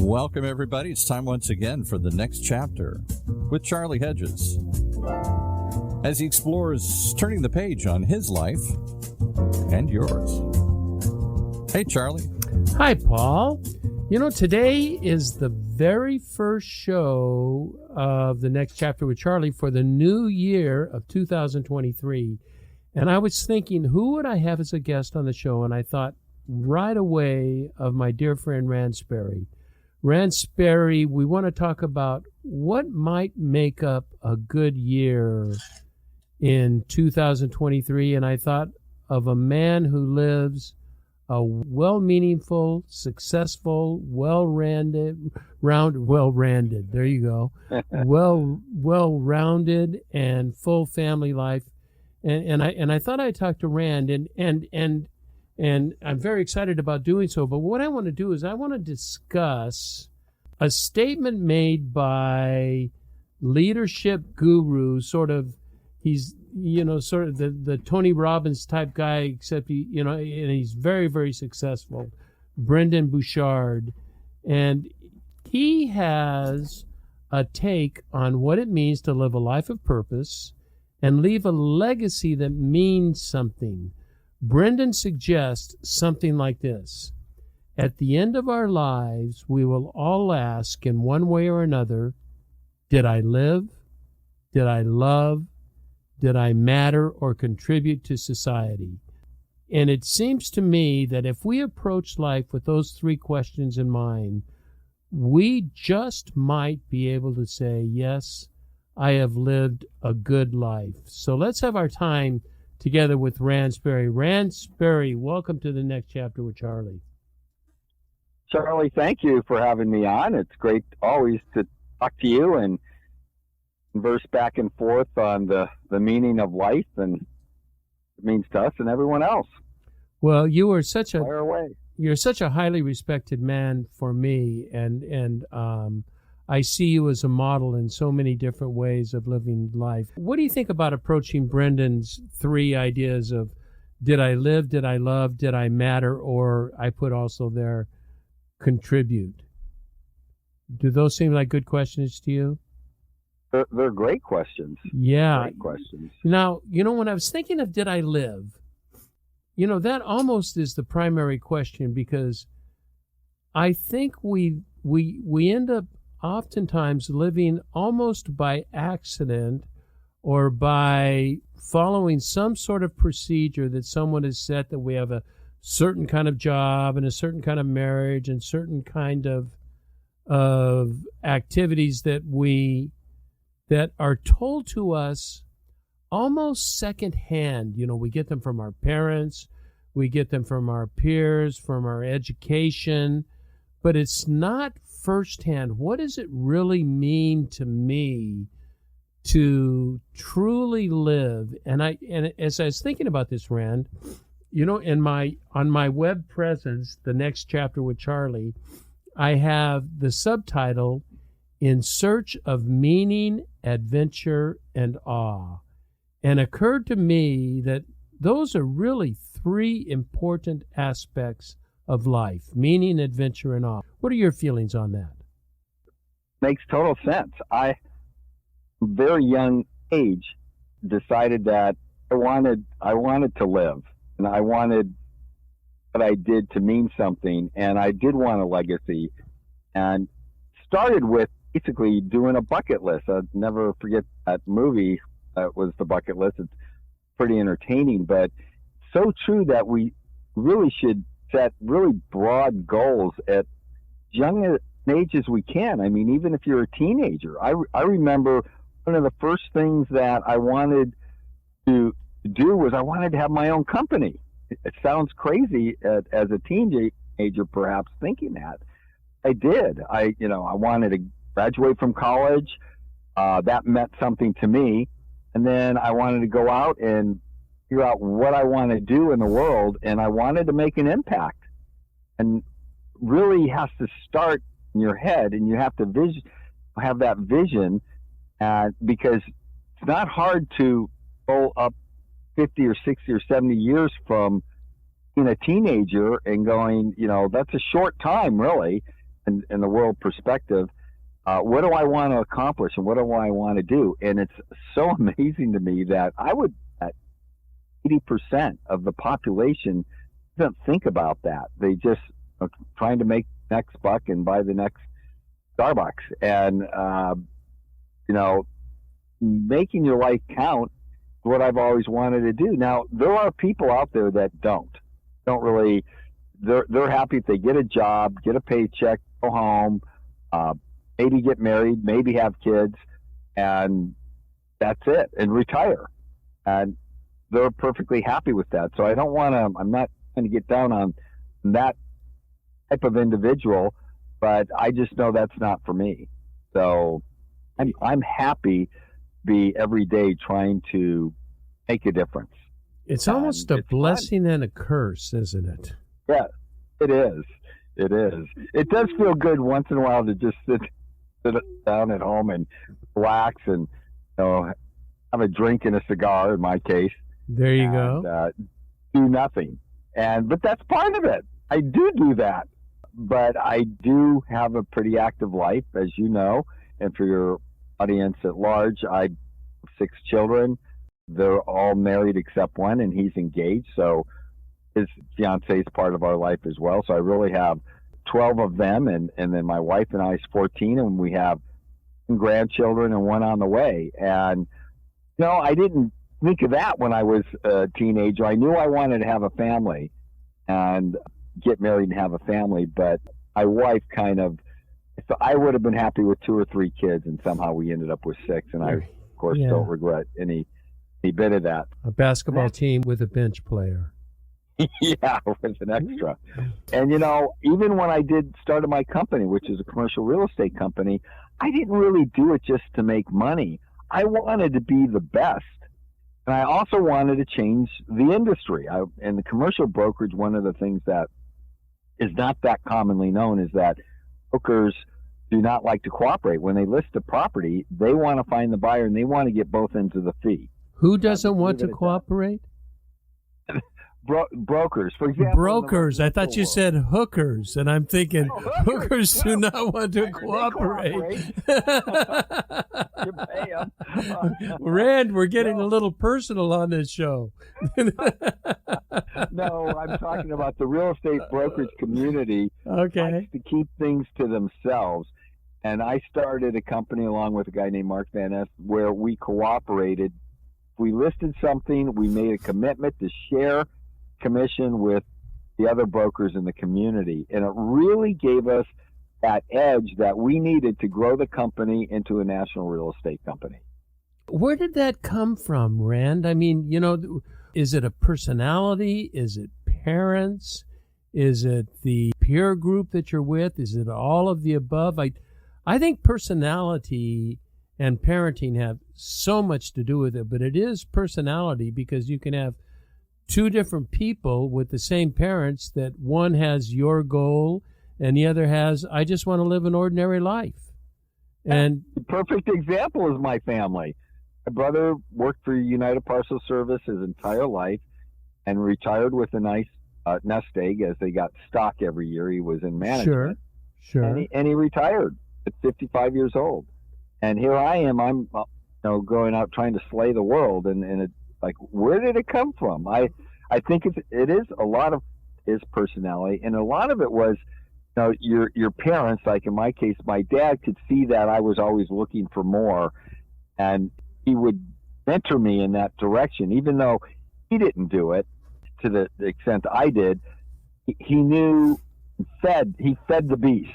Welcome, everybody. It's time once again for the next chapter with Charlie Hedges as he explores turning the page on his life and yours. Hey, Charlie. Hi, Paul. You know, today is the very first show of the next chapter with Charlie for the new year of 2023. And I was thinking, who would I have as a guest on the show? And I thought right away of my dear friend Rand Sperry. Rand Sperry, we want to talk about what might make up a good year in 2023. And I thought of a man who lives a well-meaningful, successful, well-rounded, there you go, well-rounded and full family life. And I thought I'd talk to Rand, and I'm very excited about doing so. But what I want to do is I want to discuss a statement made by leadership guru, he's sort of the Tony Robbins type guy, except and he's very, very successful, Brendon Burchard. And he has a take on what it means to live a life of purpose and leave a legacy that means something. Brendon suggests something like this: at the end of our lives, we will all ask in one way or another, did I live? Did I love? Did I matter or contribute to society? And it seems to me that if we approach life with those three questions in mind, we just might be able to say, yes, I have lived a good life. So let's have our time together with Rand Sperry. Rand Sperry, welcome to the next chapter with Charlie. Charlie, thank you for having me on. It's great always to talk to you and converse back and forth on the meaning of life and it means to us and everyone else. Well, you are such a Fire away. You're such a highly respected man for me, and I see you as a model in so many different ways of living life. What do you think about approaching Brendon's three ideas of did I live, did I love, did I matter, or I put also there contribute? Do those seem like good questions to you? They're great questions. Yeah. Great questions. Now, when I was thinking of did I live, that almost is the primary question, because I think we end up oftentimes living almost by accident or by following some sort of procedure that someone has set, that we have a certain kind of job and a certain kind of marriage and certain kind of activities that are told to us almost secondhand. We get them from our parents, we get them from our peers, from our education, but it's not firsthand. What does it really mean to me to truly live? And as I was thinking about this, Rand, on my web presence, the next chapter with Charlie, I have the subtitle, In Search of Meaning, Adventure, and Awe. And occurred to me that those are really three important aspects of life: meaning, adventure, and awe. What are your feelings on that? Makes total sense. I, very young age, decided that I wanted to live, and I wanted what I did to mean something, and I did want a legacy, and started with basically doing a bucket list. I'll never forget that movie that was The Bucket List. It's pretty entertaining, but so true that we really should set really broad goals at young an age as we can. I mean, even if you're a teenager. I remember one of the first things that I wanted to do was I wanted to have my own company. It sounds crazy as a teenager, perhaps, thinking that. I did. I wanted to graduate from college. That meant something to me. And then I wanted to go out and figure out what I want to do in the world, and I wanted to make an impact. And really has to start in your head, and you have to have that vision, because it's not hard to go up 50 or 60 or 70 years from being a teenager and going, that's a short time, really. in the world perspective, what do I want to accomplish and what do I want to do? And it's so amazing to me that I would, at 80% of the population doesn't think about that. They just are trying to make the next buck and buy the next Starbucks. And, making your life count is what I've always wanted to do. Now, there are people out there that don't really, they're happy if they get a job, get a paycheck, go home, maybe get married, maybe have kids, and that's it, and retire. And they're perfectly happy with that. So I'm not trying to get down on that type of individual, but I just know that's not for me. So I'm happy to be every day trying to make a difference. It's almost a blessing and a curse, isn't it? Yeah, it is. It is. It does feel good once in a while to just sit down at home and relax and have a drink and a cigar, in my case. There you go. Do nothing. But that's part of it. I do that. But I do have a pretty active life, as you know, and for your audience at large, I have 6 children. They're all married except one, and he's engaged. So his fiancée is part of our life as well. So I really have 12 of them, and then my wife and I is 14, and we have 2 grandchildren and 1 on the way. And, I didn't think of that when I was a teenager. I knew I wanted to have a family and get married and have a family, but my wife so I would have been happy with 2 or 3 kids, and somehow we ended up with 6, and I, of course, don't regret any bit of that. A basketball team with a bench player. Yeah, with an extra. And, even when I started my company, which is a commercial real estate company, I didn't really do it just to make money. I wanted to be the best. And I also wanted to change the industry. In the commercial brokerage, one of the things that is not that commonly known is that brokers do not like to cooperate. When they list a property, they want to find the buyer and they want to get both ends of the fee. Who doesn't want to cooperate? Brokers, for example. Brokers. I thought you said hookers, and I'm thinking hookers do not want to cooperate. You pay them. Rand, we're getting a little personal on this show. No, I'm talking about the real estate brokerage community. Okay. Likes to keep things to themselves. And I started a company along with a guy named Mark Van Ness where we cooperated. We listed something, we made a commitment to share commission with the other brokers in the community, and it really gave us that edge that we needed to grow the company into a national real estate company. Where did that come from, Rand? I mean, is it a personality? Is it parents? Is it the peer group that you're with? Is it all of the above? I think personality and parenting have so much to do with it, but it is personality, because you can have 2 different people with the same parents that one has your goal and the other has, I just want to live an ordinary life. And the perfect example is my family. My brother worked for United Parcel Service his entire life and retired with a nice nest egg, as they got stock every year. He was in management. Sure. And he retired at 55 years old. And here I am, I'm going out trying to slay the world, and it's like, where did it come from? I think it is a lot of his personality, and a lot of it was, your parents, like in my case, my dad could see that I was always looking for more, and he would mentor me in that direction, even though he didn't do it to the extent I did. He knew, he fed the beast.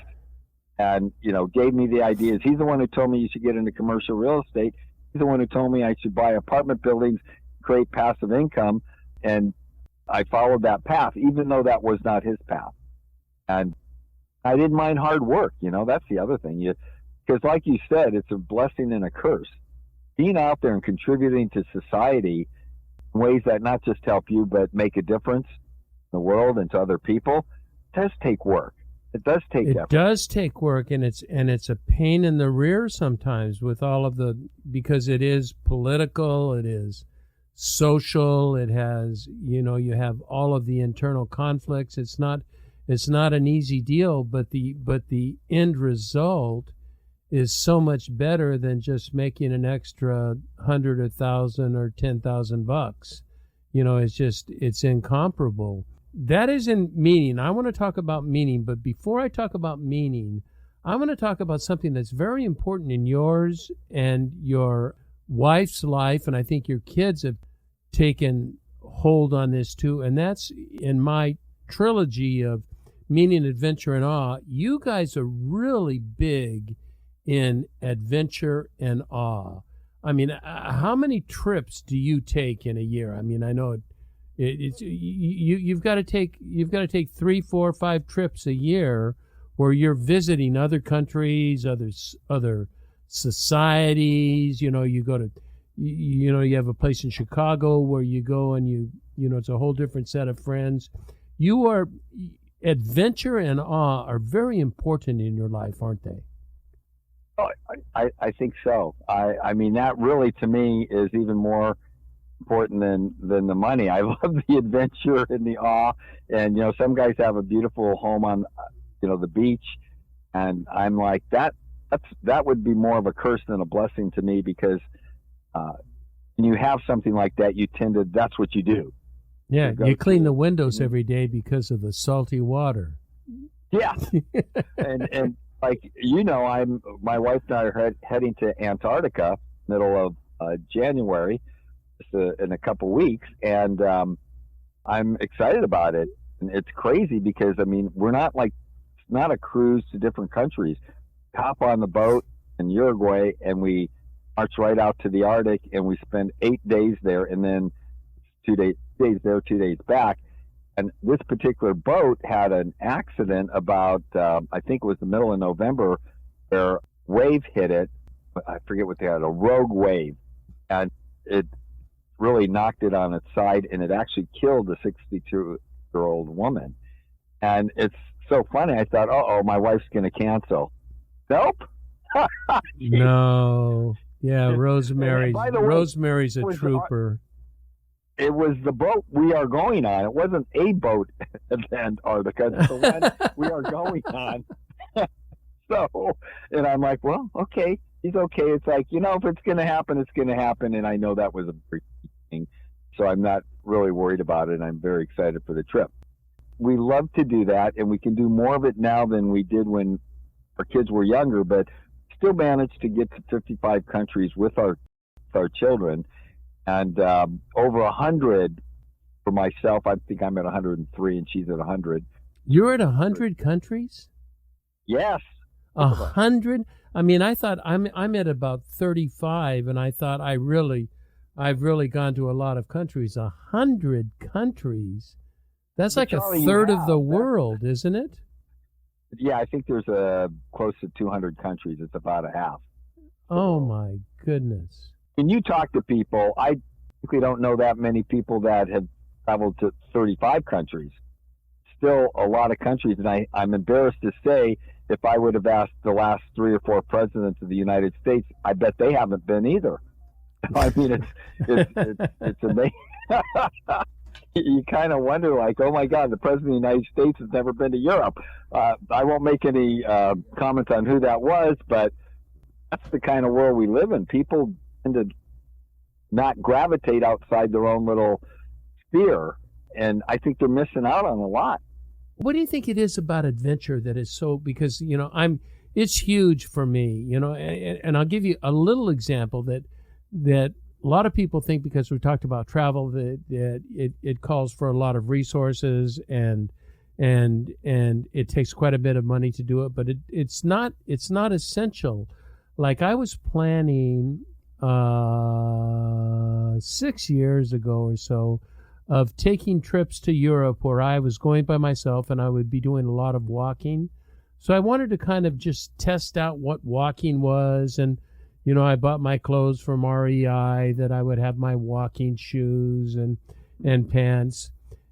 And, gave me the ideas. He's the one who told me you should get into commercial real estate. He's the one who told me I should buy apartment buildings, create passive income. And I followed that path, even though that was not his path. And I didn't mind hard work. That's the other thing. Because like you said, it's a blessing and a curse. Being out there and contributing to society in ways that not just help you, but make a difference in the world and to other people, does take work. It does take effort. It does take work, and it's a pain in the rear sometimes with all of because it is political, it is social, it has, you have all of the internal conflicts. It's not It's not an easy deal, but the end result is so much better than just making an extra 100 or 1,000 or 10,000 bucks. It's incomparable. That isn't meaning. I want to talk about meaning, but before I talk about meaning, I want to talk about something that's very important in yours and your wife's life, and I think your kids have taken hold on this too, and that's in my trilogy of meaning, adventure, and awe. You guys are really big in adventure and awe. I mean, how many trips do you take in a year? I mean, I know you've got to take 3, 4, 5 trips a year where you're visiting other countries, other societies. You have a place in Chicago where you go and it's a whole different set of friends. Adventure and awe are very important in your life, aren't they? Oh, I think so. I mean, that really, to me, is even more important than the money. I love the adventure and the awe. And, some guys have a beautiful home on, the beach. And I'm like, that would be more of a curse than a blessing to me, because when you have something like that, that's what you do. Yeah, you clean the windows every day because of the salty water. Yeah. and like, my wife and I are heading to Antarctica middle of January, in a couple weeks, and I'm excited about it. And it's crazy because, I mean, it's not a cruise to different countries. Hop on the boat in Uruguay and we march right out to the Arctic, and we spend 8 days there, and then 2 days there, 2 days back. And this particular boat had an accident about, I think it was the middle of November, where wave hit it. I forget what they had, a rogue wave. And it really knocked it on its side, and it actually killed a 62-year-old woman. And it's so funny. I thought, my wife's going to cancel. Nope. No. Yeah, Rosemary's a trooper. It was the boat we are going on. It wasn't a boat at Antarctica. It's the one we are going on. So, and I'm like, well, okay, he's okay. It's like, if it's going to happen, it's going to happen. And I know that was a big thing. So I'm not really worried about it. And I'm very excited for the trip. We love to do that, and we can do more of it now than we did when our kids were younger, but still managed to get to 55 countries with our children. And over 100 for myself. I think I'm at 103 and she's at 100. You're at 100 countries? Yes. 100? I mean, I thought I'm at about 35, and I thought I've really gone to a lot of countries. 100 countries? That's like Charlie, a third of the world, isn't it? Yeah, I think there's close to 200 countries. It's about a half. Oh my goodness. When you talk to people, I typically don't know that many people that have traveled to 35 countries. Still a lot of countries, and I'm embarrassed to say, if I would have asked the last 3 or 4 presidents of the United States, I bet they haven't been either. I mean, it's amazing. You kind of wonder, like, oh my God, the president of the United States has never been to Europe. I won't make any comments on who that was, but that's the kind of world we live in. People tend to not gravitate outside their own little sphere, and I think they're missing out on a lot. What do you think it is about adventure that is so, because, it's huge for me, and I'll give you a little example that a lot of people think, because we talked about travel, that it calls for a lot of resources and it takes quite a bit of money to do it, but it's not essential. Like, I was planning 6 years ago or so of taking trips to Europe where I was going by myself and I would be doing a lot of walking. So I wanted to kind of just test out what walking was, and I bought my clothes from REI, that I would have my walking shoes and pants.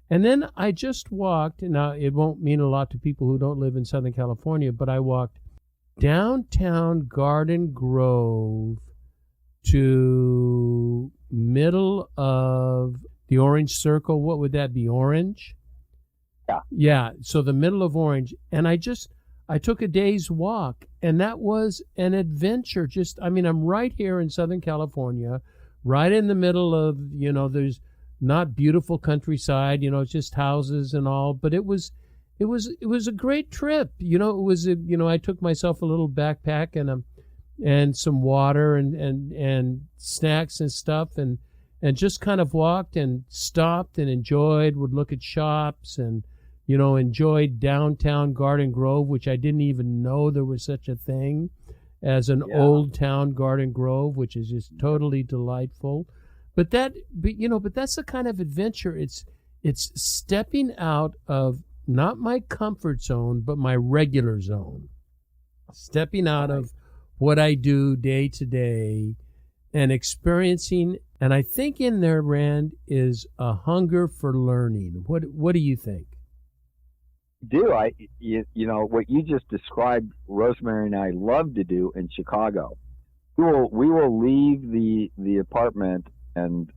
And then I just walked. Now, it won't mean a lot to people who don't live in Southern California, but I walked downtown Garden Grove to middle of the Orange Circle. What would that be? Orange? Yeah, so the middle of Orange, and I took a day's walk, and that was an adventure. I'm right here in Southern California, right in the middle of, there's not beautiful countryside, it's just houses and all, but it was a great trip. I took myself a little backpack and some water and snacks and stuff, and just kind of walked and stopped and would look at shops and enjoyed downtown Garden Grove, which I didn't even know there was such a thing as an old town Garden Grove, which is just totally delightful. But that's the kind of adventure. It's stepping out of not my comfort zone, but my regular zone. Stepping out of what I do day to day and experiencing. And I think in there, Rand, is a hunger for learning. What do you think? What you just described, Rosemary and I love to do in Chicago. We will leave the apartment and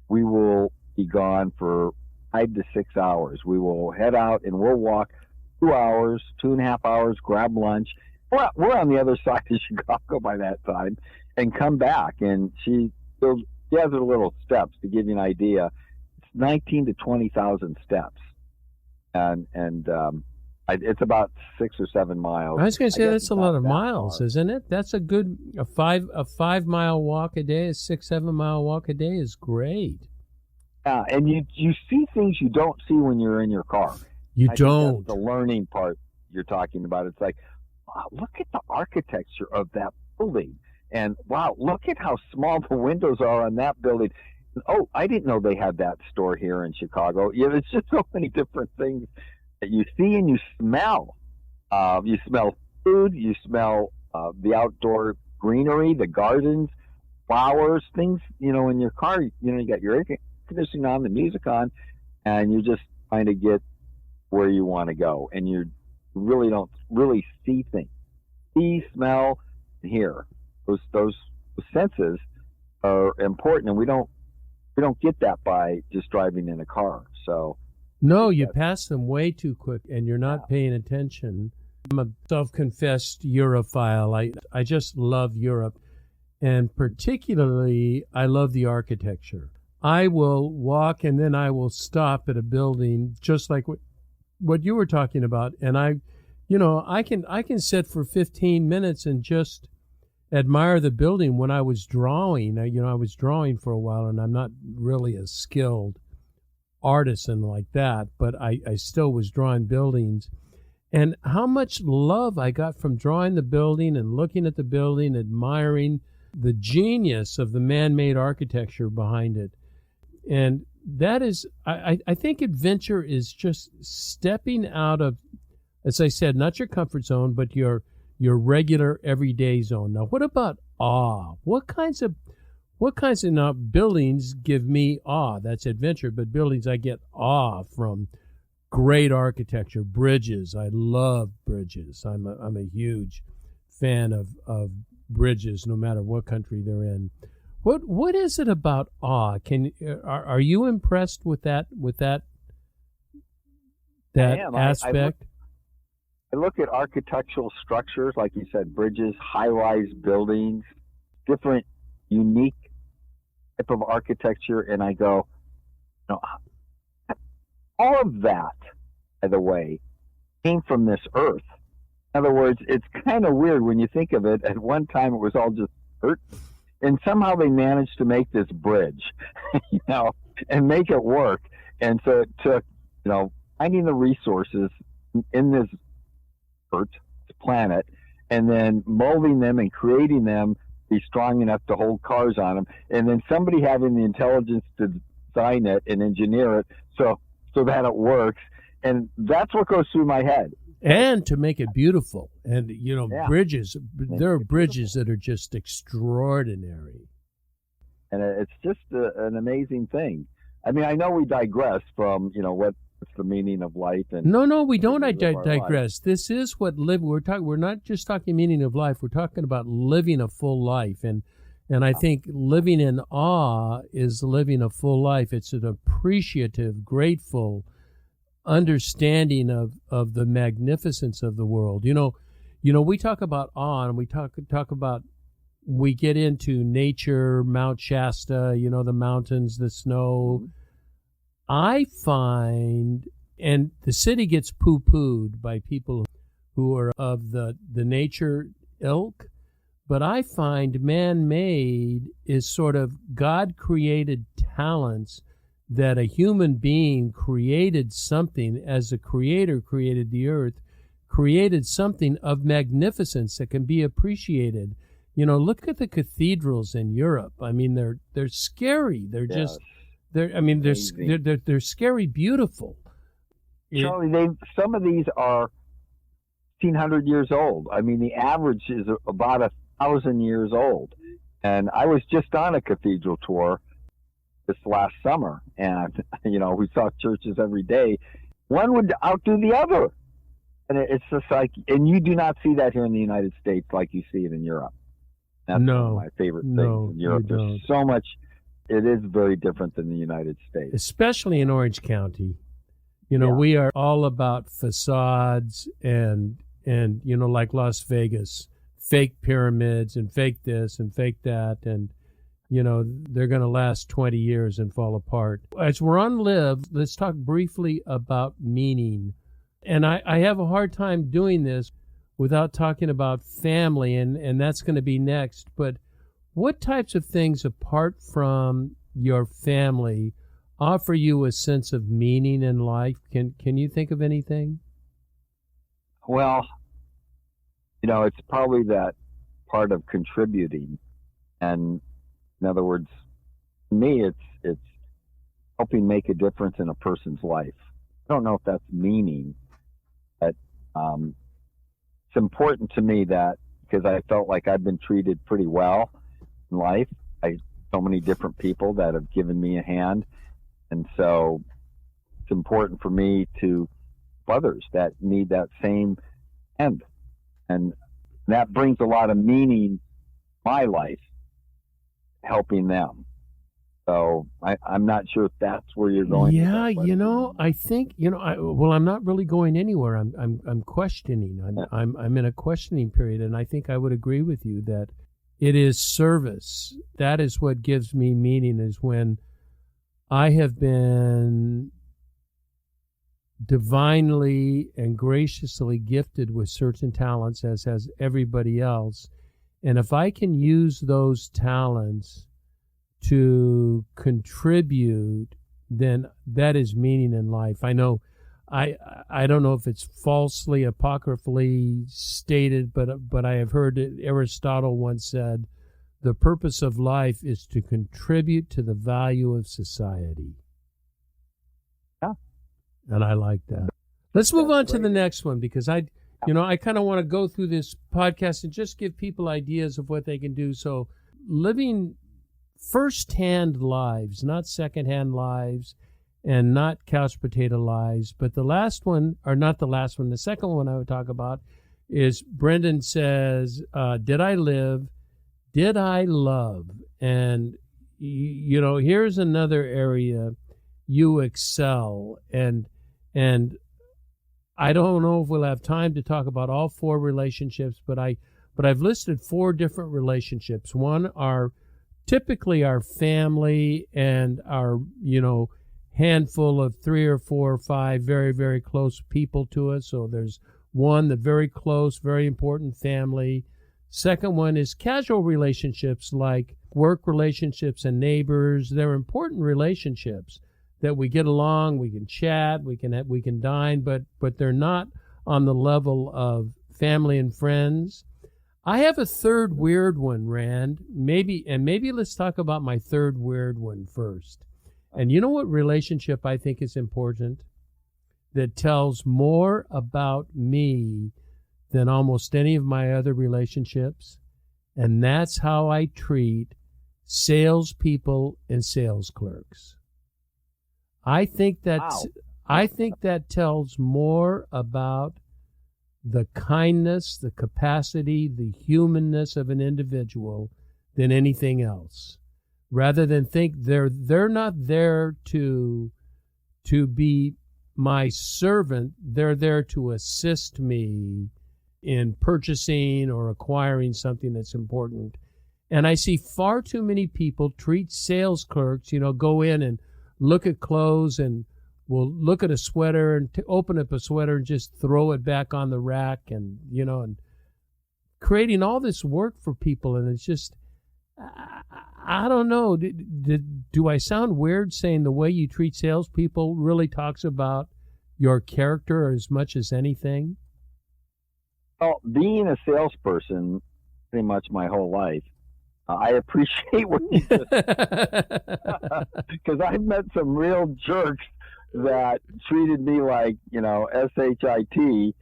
we will be gone for 5 to 6 hours. We will head out and we'll walk 2 hours, 2.5 hours, grab lunch. We're on the other side of Chicago by that time, and come back. And she has her little steps to give you an idea. It's 19 to 20,000 steps. And it's about 6 or 7 miles. I was going to say that's a lot of miles, isn't it? That's a 5 mile walk a day, a 6-7 mile walk a day is great. Yeah, and you see things you don't see when you're in your car. You I don't. Think that's the learning part you're talking about. It's like, wow, look at the architecture of that building, and wow, look at how small the windows are on that building. Oh, I didn't know they had that store here in Chicago. It's just so many different things that you see and you smell. You smell food, you smell the outdoor greenery, the gardens, flowers, things, in your car, you got your air conditioning on, the music on, and you're just trying to get where you want to go. And you really don't really see things. See, smell, and hear. Those senses are important, and we don't get that by just driving in a car. So no, you pass them way too quick, and you're not paying attention. I'm a self-confessed Europhile. I just love Europe, and particularly I love the architecture. I will walk and then I will stop at a building, just like what you were talking about, and I can sit for 15 minutes and just admire the building. When I was drawing, I was drawing for a while, and I'm not really a skilled artisan like that, but I still was drawing buildings. And how much love I got from drawing the building and looking at the building, admiring the genius of the man-made architecture behind it. And that is, I think adventure is just stepping out of, as I said, not your comfort zone, but your regular everyday zone. Now, what about awe? What kinds of now buildings give me awe? That's adventure, but buildings I get awe from. Great architecture, bridges. I love bridges. I'm a huge fan of bridges, no matter what country they're in. What is it about awe? Are you impressed with that aspect? I look at architectural structures, like you said, bridges, high-rise buildings, different, unique type of architecture, and I go, all of that, by the way, came from this earth. In other words, it's kind of weird when you think of it. At one time, it was all just earth, and somehow they managed to make this bridge, and make it work. And so it took, finding the resources in this earth, this planet, and then molding them and creating them be strong enough to hold cars on them, and then somebody having the intelligence to design it and engineer it so that it works. And that's what goes through my head. And to make it beautiful. And, bridges, there are bridges that are just extraordinary. And it's just an amazing thing. I mean, I know we digress from, what's the meaning of life. And no, we don't digress. This is what we're not just talking meaning of life. We're talking about living a full life. And I think living in awe is living a full life. It's an appreciative, grateful, understanding of the magnificence of the world. We talk about awe, and we talk about, we get into nature, Mount Shasta, the mountains, the snow. I find, and the city gets poo-pooed by people who are of the nature ilk, but I find man-made is sort of God-created talents that a human being created something, as the Creator created the earth, created something of magnificence that can be appreciated. Look at the cathedrals in Europe. I mean, they're scary. They're just they're scary beautiful. Charlie, some of these are 1,500 years old. I mean, the average is about 1,000 years old. And I was just on a cathedral tour this last summer, and we saw churches every day. One would outdo the other, and it's just like, and you do not see that here in the United States like you see it in Europe. That's one of my favorite things in Europe. There's so much. It is very different than the United States, especially in Orange County. We are all about facades and like Las Vegas, fake pyramids and fake this and fake that, and they're going to last 20 years and fall apart. As we're on Live, let's talk briefly about meaning. And I have a hard time doing this without talking about family, and that's going to be next. But what types of things, apart from your family, offer you a sense of meaning in life? Can you think of anything? Well, it's probably that part of contributing. And in other words, to me, it's helping make a difference in a person's life. I don't know if that's meaning, but it's important to me that, because I felt like I've been treated pretty well in life. So many different people that have given me a hand. And so it's important for me to help others that need that same end. And that brings a lot of meaning in my life, helping them. So I'm not sure if that's where you're going. Yeah, I think, I'm not really going anywhere. I'm questioning. I'm in a questioning period, and I think I would agree with you that it is service. That is what gives me meaning, is when I have been divinely and graciously gifted with certain talents, as has everybody else. And if I can use those talents to contribute, then that is meaning in life. I know, I don't know if it's falsely, apocryphally stated, but I have heard it. Aristotle once said, the purpose of life is to contribute to the value of society. Yeah. And I like that. Let's move on to the next one, because I kind of want to go through this podcast and just give people ideas of what they can do. So living first-hand lives, not second-hand lives, and not couch potato lives. But the last one, or not the last one, the second one I would talk about is Brendon says, did I live? Did I love? And, here's another area you excel. And I don't know if we'll have time to talk about all four relationships, but I've listed four different relationships. One are typically our family and our, handful of 3 or 4 or 5 very, very close people to us. So there's one, the very close, very important family. Second one is casual relationships like work relationships and neighbors. They're important relationships that we get along, we can chat, we can dine, but they're not on the level of family and friends. I have a third weird one, Rand. Maybe let's talk about my third weird one first. And you know what relationship I think is important that tells more about me than almost any of my other relationships? And that's how I treat salespeople and sales clerks. I think that tells more about the kindness, the capacity, the humanness of an individual than anything else. Rather than think they're not there to be my servant, they're there to assist me in purchasing or acquiring something that's important. And I see far too many people treat sales clerks, go in and look at clothes and will look at a sweater and open up a sweater and just throw it back on the rack and creating all this work for people. And it's just, I don't know. Do I sound weird saying the way you treat salespeople really talks about your character as much as anything? Well, being a salesperson pretty much my whole life, I appreciate what you just because I've met some real jerks that treated me like, SHIT,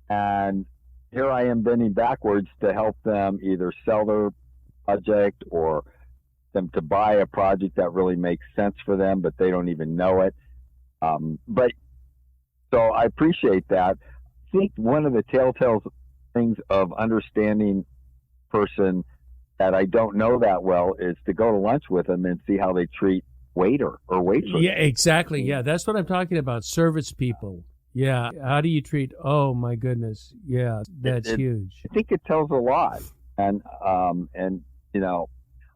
and here I am bending backwards to help them either sell their project or them to buy a project that really makes sense for them, but they don't even know it. But so I appreciate that. I think one of the telltale things of understanding person that I don't know that well is to go to lunch with them and see how they treat waiter or waitress. Yeah, exactly. Yeah, that's what I'm talking about. Service people. Yeah. How do you treat? Oh my goodness. Yeah, that's huge. I think it tells a lot. And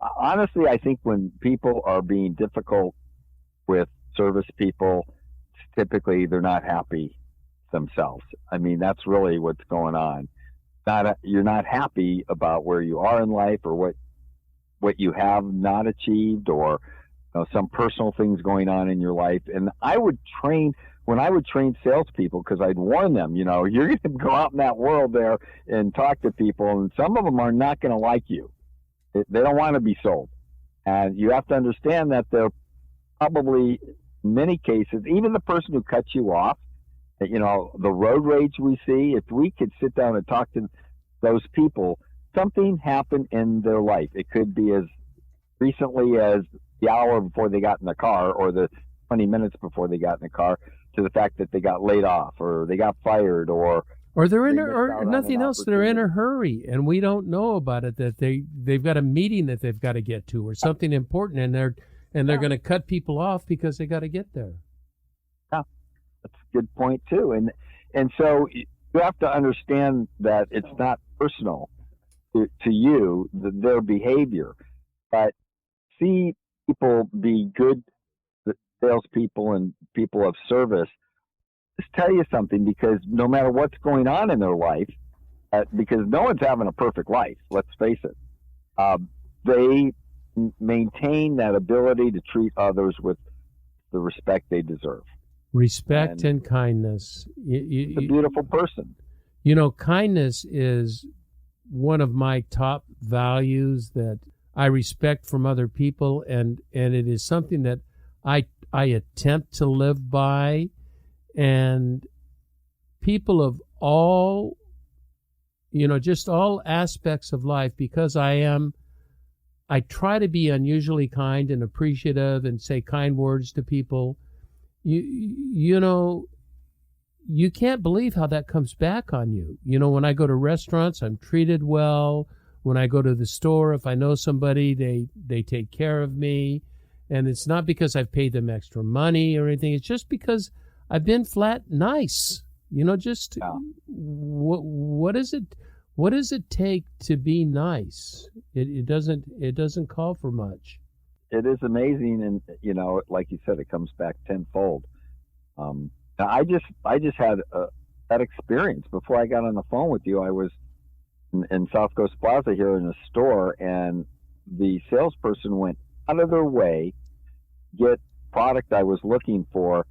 honestly, I think when people are being difficult with service people, typically they're not happy themselves. I mean, that's really what's going on. You're not happy about where you are in life or what you have not achieved or some personal things going on in your life. And when I would train salespeople, because I'd warn them, you're going to go out in that world there and talk to people, and some of them are not going to like you. They don't want to be sold. And you have to understand that they're probably, in many cases, even the person who cuts you off, the road rage we see, if we could sit down and talk to those people, something happened in their life. It could be as recently as the hour before they got in the car or the 20 minutes before they got in the car to the fact that they got laid off or they got fired or they're in or nothing else. They're in a hurry and we don't know about it, that they've got a meeting that they've got to get to or something important, and they're going to cut people off because they got to get there. Yeah, that's a good point too. And so you have to understand that it's not personal to you, their behavior, but see people be good salespeople and people of service. Just tell you something, because no matter what's going on in their life, because no one's having a perfect life, let's face it, they maintain that ability to treat others with the respect they deserve. Respect and kindness. It's a beautiful person. Kindness is one of my top values that I respect from other people, and it is something that I attempt to live by. And people of all, just all aspects of life, because I try to be unusually kind and appreciative and say kind words to people. You can't believe how that comes back on you. When I go to restaurants, I'm treated well. When I go to the store, if I know somebody, they take care of me. And it's not because I've paid them extra money or anything. It's just because I've been flat nice. What does it take to be nice? It doesn't call for much. It is amazing, and like you said, it comes back tenfold. I just had that experience before I got on the phone with you. I was in South Coast Plaza here in a store, and the salesperson went out of their way get product I was looking for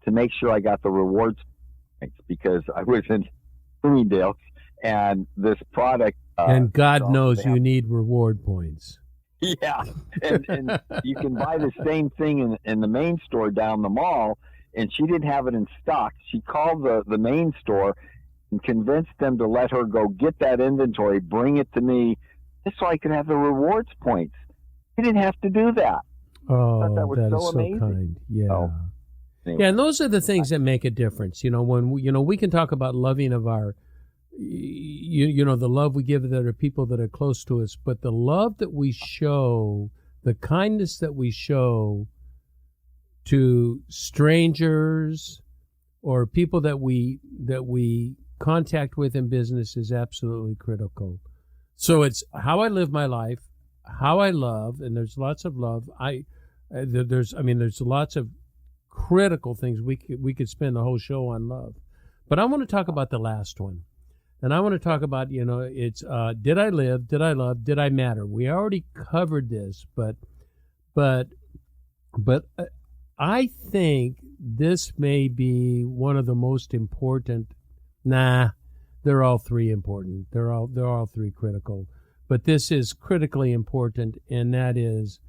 to make sure I got the rewards points, because I was in Bloomingdale's and this product. And God knows you need reward points. Yeah, and you can buy the same thing in the main store down the mall, and she didn't have it in stock. She called the main store and convinced them to let her go get that inventory, bring it to me, just so I could have the rewards points. She didn't have to do that. Oh, that is so amazing. kind. Yeah. So, anyway. Yeah, and those are the things that make a difference. When we can talk about loving of our, the love we give that are people that are close to us, but the love that we show, the kindness that we show to strangers, or people that we contact with in business is absolutely critical. So it's how I live my life, how I love, and there's lots of love. There's lots of critical things. We could spend the whole show on love, but I want to talk about the last one, and I want to talk about it's did I live, did I love, did I matter? We already covered this, but I think this may be one of the most important. They're all three important. They're all three critical, but this is critically important, and that is,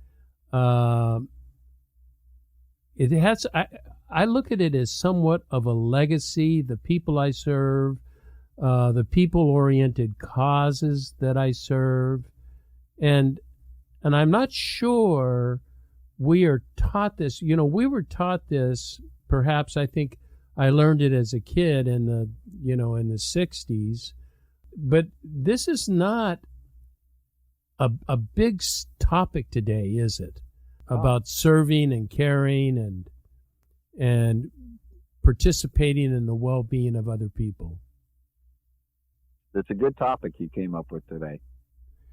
it has. I look at it as somewhat of a legacy. The people I serve, the people-oriented causes that I serve, and I'm not sure we are taught this. We were taught this. Perhaps I think I learned it as a kid in the 60s, but this is not a big topic today, is it? About serving and caring and participating in the well-being of other people. It's a good topic you came up with today.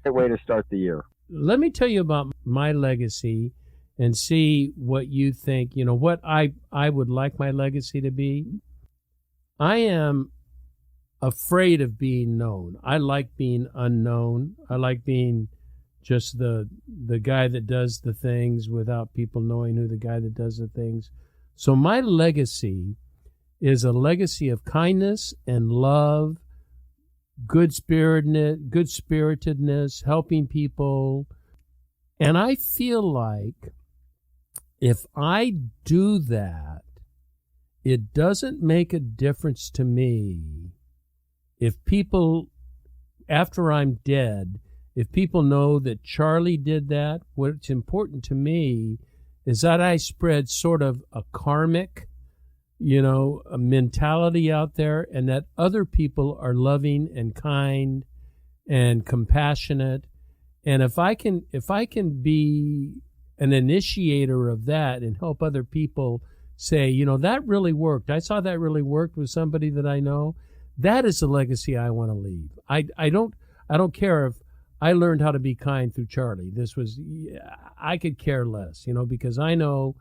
Great way to start the year. Let me tell you about my legacy and see what you think, what I would like my legacy to be. I am afraid of being known. I like being unknown. I like being just the guy that does the things without people knowing who the guy that does the things. So my legacy is a legacy of kindness and love, good-spiritedness, helping people. And I feel like if I do that, it doesn't make a difference to me if people, after I'm dead, if people know that Charlie did that. What's important to me is that I spread sort of a karmic, a mentality out there, and that other people are loving and kind and compassionate. And if I can be an initiator of that and help other people say, that really worked. I saw that really worked with somebody that I know. That is the legacy I want to leave. I don't care if I learned how to be kind through Charlie. I could care less, because I know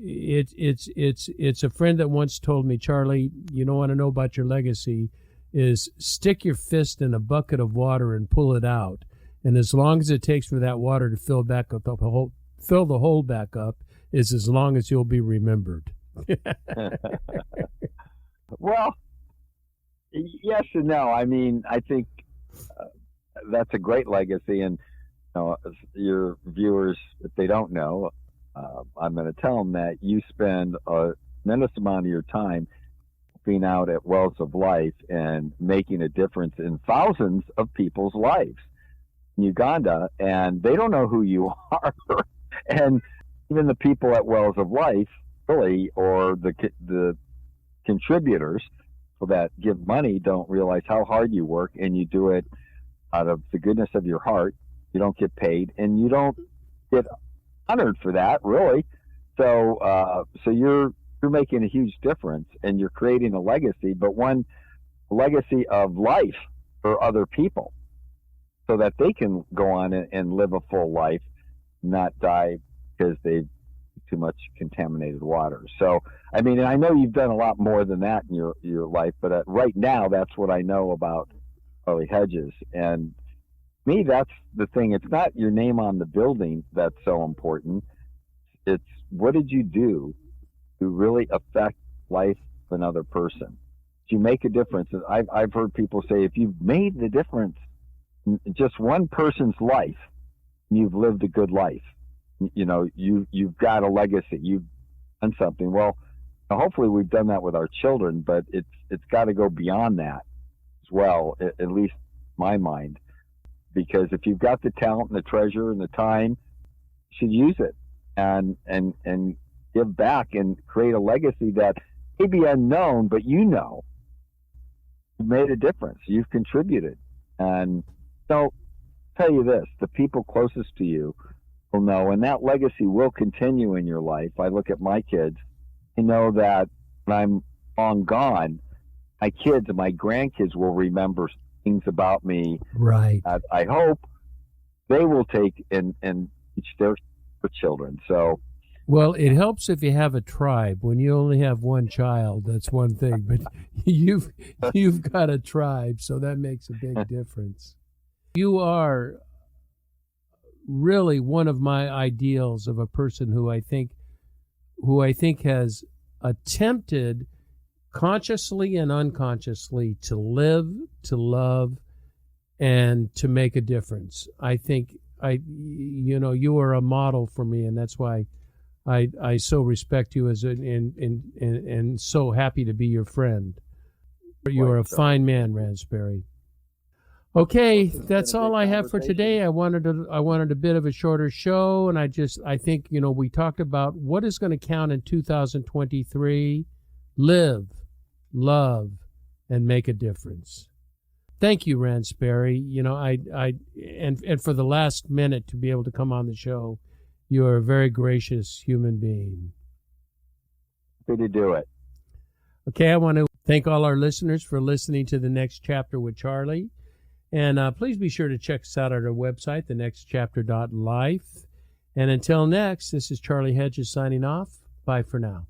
it's a friend that once told me, Charlie, you don't want to know about your legacy is stick your fist in a bucket of water and pull it out. And as long as it takes for that water to fill the hole back up, is as long as you'll be remembered. Well, yes and no. I mean, I think that's a great legacy, and your viewers, if they don't know, I'm going to tell them that you spend a tremendous amount of your time being out at Wells of Life and making a difference in thousands of people's lives in Uganda, and they don't know who you are. And even the people at Wells of Life, really, or the contributors that give money don't realize how hard you work, and you do it out of the goodness of your heart. You don't get paid, and you don't get honored for that, really. So you're making a huge difference, and you're creating a legacy, but a legacy of life for other people, so that they can go on and live a full life, not die because they've too much contaminated water. So, I mean, I know you've done a lot more than that in your life, but right now, that's what I know about Charlie Hedges. And me, that's the thing. It's not your name on the building that's so important. It's what did you do to really affect life of another person? Did you make a difference? I've heard people say, if you've made the difference in just one person's life, you've lived a good life. You've got a legacy. You've done something. Well, hopefully we've done that with our children, but it's got to go beyond that as well, at least my mind. Because if you've got the talent and the treasure and the time, you should use it and give back and create a legacy that may be unknown, but you've made a difference. You've contributed. And so, tell you this, the people closest to you will know, and that legacy will continue in your life. I look at my kids. I know that when I'm long gone, my kids and my grandkids will remember things about me. Right. I hope they will take and teach their children. So, well, it helps if you have a tribe. When you only have one child, that's one thing. But you've got a tribe, so that makes a big difference. You are really one of my ideals of a person who I think has attempted consciously and unconsciously to live, to love, and to make a difference. I think you are a model for me, and that's why I so respect you and so happy to be your friend. You're a fine man, Rand Sperry. Okay, that's all I have for today. I wanted a bit of a shorter show, and I think we talked about what is going to count in 2023. Live, love, and make a difference. Thank you, Rand Sperry. And for the last minute to be able to come on the show, you are a very gracious human being. Happy to do it. Okay, I want to thank all our listeners for listening to The Next Chapter with Charlie. And please be sure to check us out at our website, thenextchapter.life. And until next, this is Charlie Hedges signing off. Bye for now.